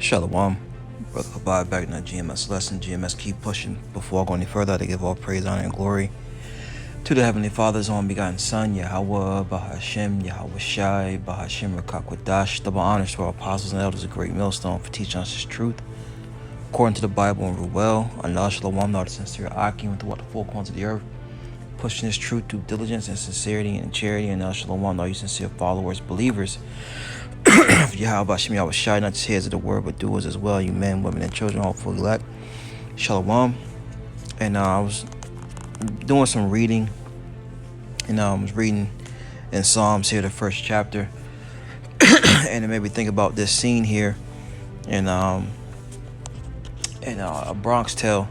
Shalom. Brother Abide back in the GMS lesson. GMS keep pushing. Before I go any further, I give all praise, honor, and glory to the Heavenly Father's only begotten Son, Yahweh, Bahashem, Yahweh Shai, Bahashem, Rakakwadash. Double honors to our apostles and elders of Great Millstone for teaching us His truth according to the Bible and Ruel. Allah Shalom, not a sincere Akim throughout the four corners of the earth, pushing His truth through diligence and sincerity and charity. And Allah Shalom, all you sincere followers, believers of Yahweh Hashem, Yahweh Shai, not just hearers of the word, but doers as well. You men, women, and children, all fully elect. Shalom. And I was doing some reading, and I was reading in Psalms here, the first chapter, and it made me think about this scene here in A Bronx Tale.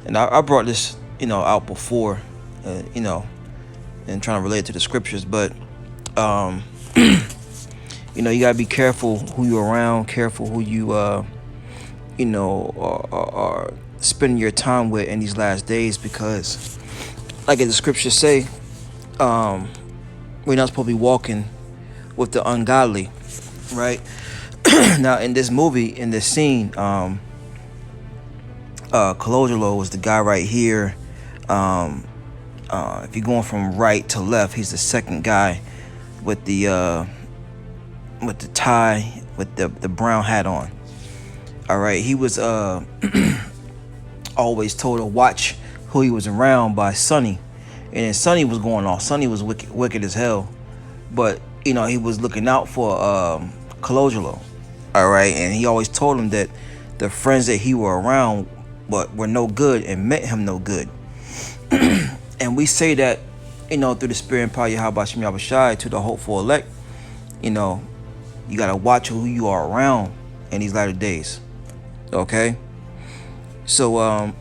And I brought this, out before, and trying to relate it to the scriptures, but you gotta be careful who you're around, careful who you are spending your time with in these last days, because like the scriptures say, we're not supposed to be walking with the ungodly, right? Now in this movie, in this scene, Colangelo was the guy right here. If you're going from right to left, he's the second guy with the tie, with the brown hat on. All right, he was always told to watch who he was around by Sonny, and then Sonny was going off. Sonny was wicked as hell, but he was looking out for Colangelo. All right, and he always told him that the friends that he were around were no good and meant him no good. And we say that through the spirit and power of Yahweh Hashem Yahweh Shai to the hopeful elect. You gotta watch who you are around in these latter days. Okay, so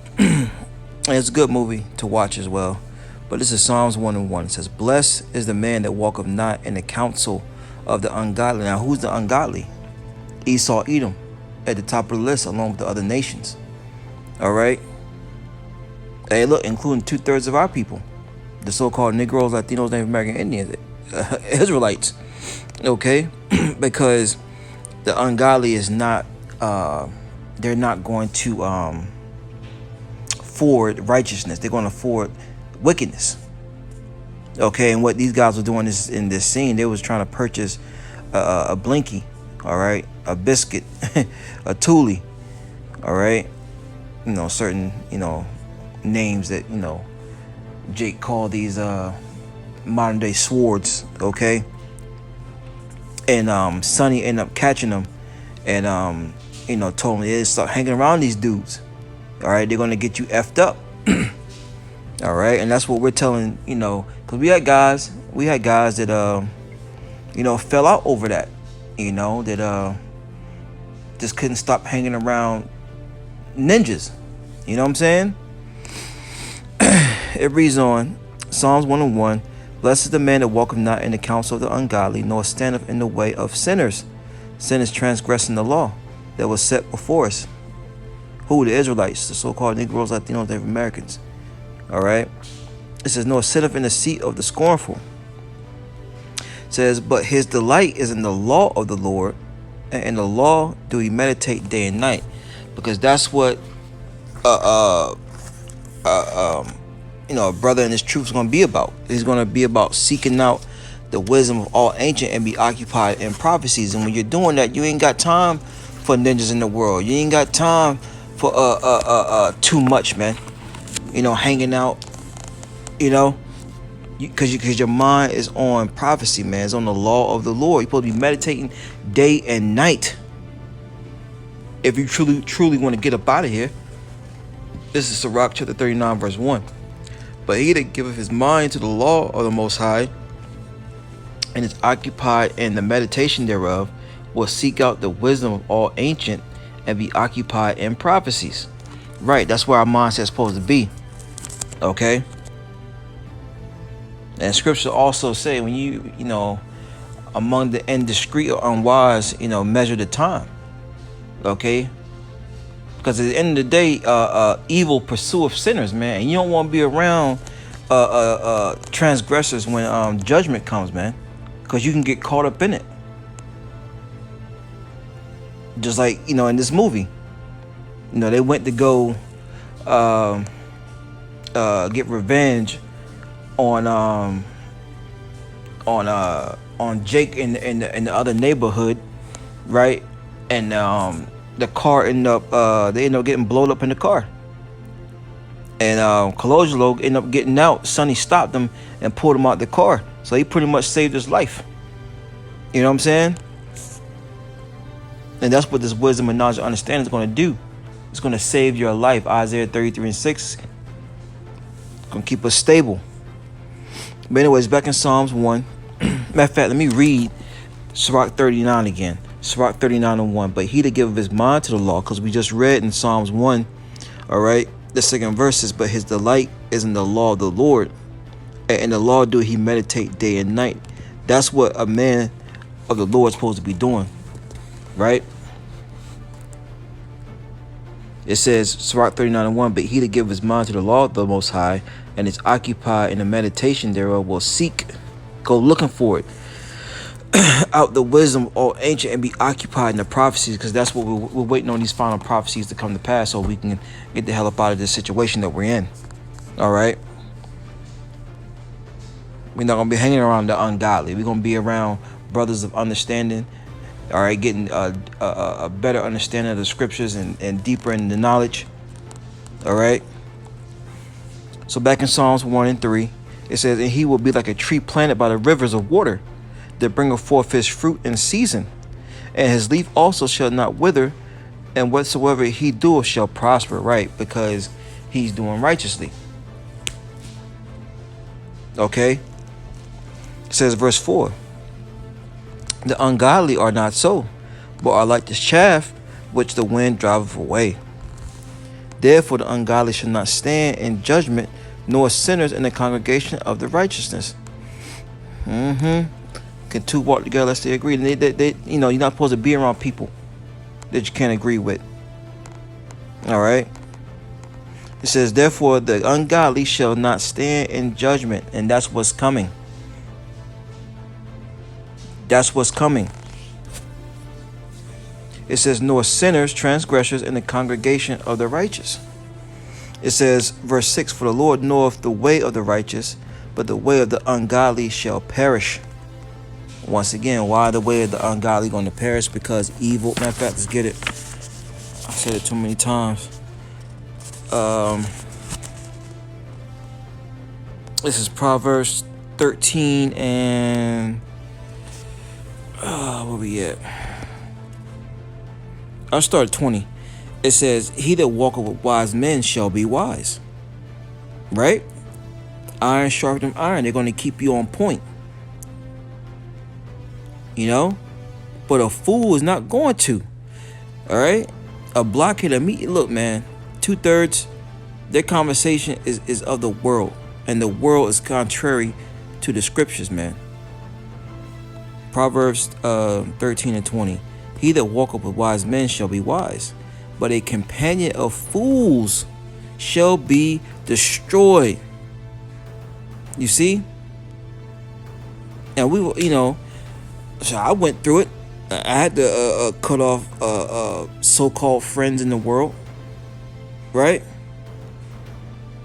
it's a good movie to watch as well. But this is Psalms 1:1. It says, "Blessed is the man that walketh not in the counsel of the ungodly." Now, who's the ungodly? Esau, Edom, at the top of the list, along with the other nations. All right. Hey, look, including 2/3 of our people, the so-called Negroes, Latinos, Native American Indians, Israelites. Okay, because the ungodly is not. They're not going to forward righteousness. They're going to forward wickedness. Okay, and what these guys were doing is, in this scene, they was trying to purchase a blinky, all right, a biscuit, a toolie, all right, certain names that Jake called these modern day swords. Okay, and Sonny ended up catching them, and told him, yeah, start hanging around these dudes. All right, they're gonna get you effed up. All right, and that's what we're telling, because we had guys that fell out over that, that just couldn't stop hanging around ninjas. You know what I'm saying? It reads on, Psalms 1:1. Blessed is the man that walketh not in the counsel of the ungodly, nor standeth in the way of sinners. Sin is transgressing the law that was set before us. Who? The Israelites, the so-called Negroes, Latinos, Native Americans. All right. It says, nor sitteth in the seat of the scornful. It says, but his delight is in the law of the Lord, and in the law do he meditate day and night. Because that's what a brother in this truth is going to be about. He's going to be about seeking out the wisdom of all ancient and be occupied in prophecies. And when you're doing that, you ain't got time for ninjas in the world. You ain't got time for too much, man. Hanging out, because your mind is on prophecy, man. It's on the law of the Lord. You're supposed to be meditating day and night if you truly want to get up out of here. This is Sirach chapter 39 verse 1. But he that giveth his mind to the law of the Most High, and is occupied in the meditation thereof, will seek out the wisdom of all ancient, and be occupied in prophecies. Right, that's where our mindset is supposed to be. Okay. And scripture also say, when you among the indiscreet or unwise, measure the time. Okay. Because at the end of the day, evil pursueth sinners, man. And you don't want to be around transgressors when judgment comes, man. Because you can get caught up in it. Just like, in this movie, they went to go get revenge on on Jake in the other neighborhood, right? And the car ended up they ended up getting blown up in the car. And Colangelo ended up getting out. Sonny stopped him and pulled him out the car. So he pretty much saved his life. You know what I'm saying? And that's what this wisdom and knowledge and understanding is going to do. It's going to save your life. Isaiah 33:6. It's going to keep us stable. But anyways, back in Psalms 1. Matter of fact, let me read Sirach 39 again. Sirach 39:1. But he that giveth his mind to the law, because we just read in Psalms 1, all right, the second verses, but his delight is in the law of the Lord, and in the law do he meditate day and night. That's what a man of the Lord is supposed to be doing, right? It says, Sirach 39:1, but he that giveth his mind to the law of the Most High, and is occupied in the meditation thereof, will go looking for it, out the wisdom all ancient, and be occupied in the prophecies, because that's what we're waiting on, these final prophecies to come to pass, so we can get the hell up out of this situation that we're in. All right, we're not gonna be hanging around the ungodly. We're gonna be around brothers of understanding. All right, getting a better understanding of the scriptures and deeper in the knowledge. All right, so back in Psalms 1 and 3, it says, and he will be like a tree planted by the rivers of water, that bringeth forth his fruit in season, and his leaf also shall not wither, and whatsoever he doeth shall prosper. Right, because he's doing righteously. Okay, it says verse 4, the ungodly are not so, but are like the chaff which the wind driveth away. Therefore the ungodly shall not stand in judgment, nor sinners in the congregation of the righteousness. Can two walk together unless they agree? And they you're not supposed to be around people that you can't agree with. All right. It says, therefore the ungodly shall not stand in judgment, and that's what's coming. That's what's coming. It says, nor sinners, transgressors in the congregation of the righteous. It says, verse 6, for the Lord knoweth the way of the righteous, but the way of the ungodly shall perish. Once again, why the way of the ungodly going to perish? Because evil. Matter of fact, let's get it. I said it too many times. This is Proverbs 13 and where we at? I'll start at 20. It says, he that walketh with wise men shall be wise. Right? Iron sharpeneth iron. They're going to keep you on point. But a fool is not going to. All right, a blockhead, look, man, 2/3 their conversation is of the world, and the world is contrary to the scriptures, man. Proverbs 13 and 20. He that walketh with wise men shall be wise, but a companion of fools shall be destroyed. You see? And we were, so I went through it. I had to cut off so-called friends in the world, right?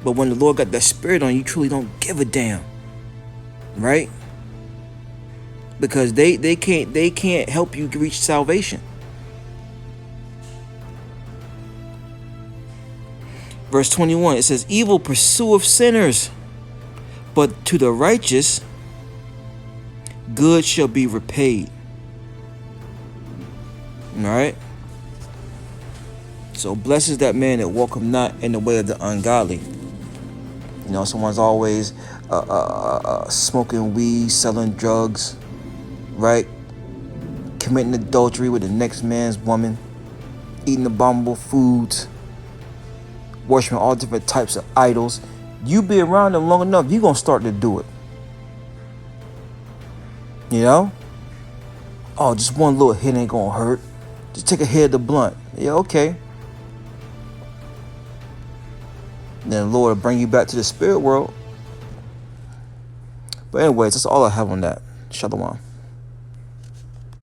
But when the Lord got that spirit on you, truly don't give a damn, right? Because they can't help you reach salvation. Verse 21, it says, evil pursueth sinners, but to the righteous good shall be repaid. All right. So blessed is that man that walketh not in the way of the ungodly. Someone's always smoking weed, selling drugs, right? Committing adultery with the next man's woman, eating abominable foods, worshiping all different types of idols. You be around them long enough, you're gonna start to do it. Oh, just one little hit ain't gonna hurt. Just take a hit of the blunt. Yeah, okay. Then the Lord will bring you back to the spirit world. But anyways, that's all I have on that. Shalom.